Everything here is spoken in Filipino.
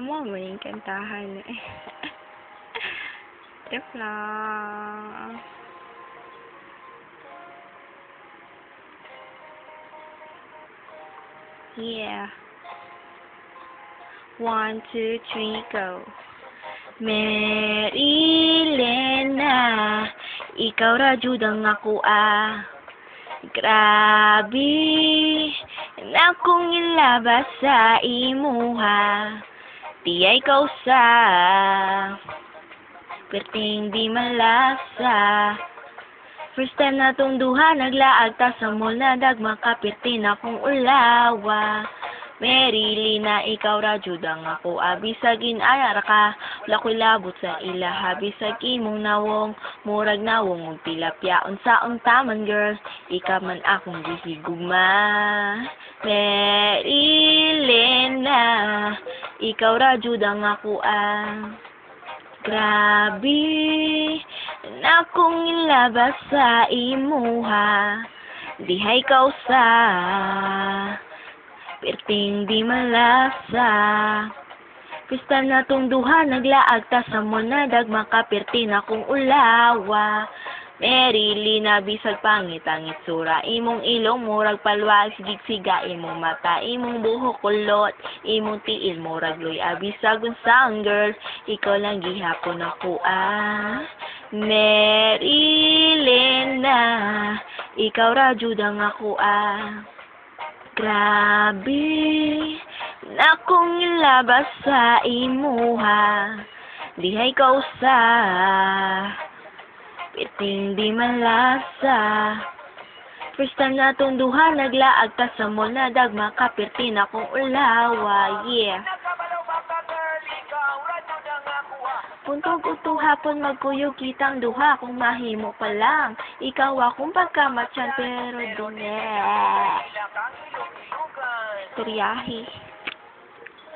mo, may kantahan eh. Trip lang. Yeah. 1, 2, 3, go. Merilena, ikaw ra jud ang ako Grabe, na kong ilabas sa imuha. Tiyay ikaw sa perting di malasa. First time na tong duha naglaag ta sa mall na dagma kapirti na kong ulawa. Merilena, ikaw ra jud ang ako bisag ginayara ka. Wala ko'y labot sa ilaha bisag imong nawong murag nawong ug tilapia unsaon taman girl ikaw man akong gihigugma. Merilena, ikaw ra jud ang ako Grabe, na kong ilabas sa imuha. Dihay ikaw sa perting di malasa. Pista na tong duha naglaag ta sa mall na dagma kapirti na kong ulawa. Merilena, bisag pangit-angit sura imong ilong murag palwag sigig-siga imong mata imong buhok kulot imong tiil murag loy bisag unsaon girl ikaw lang gihapon ako Merilena, ikaw ra jud ang ako Grabe, na kong ilabas sa imuha. Dihay ikaw sa piting di malasa. First time na tong duha naglaag ta sa mall na dagma kapirti na kong ulawa. Yeah. Puntog utong hapon magkuyog kitang duha kung mahimo pa lang. Ikaw akong pagkamatyan pero dune. Istoryahe.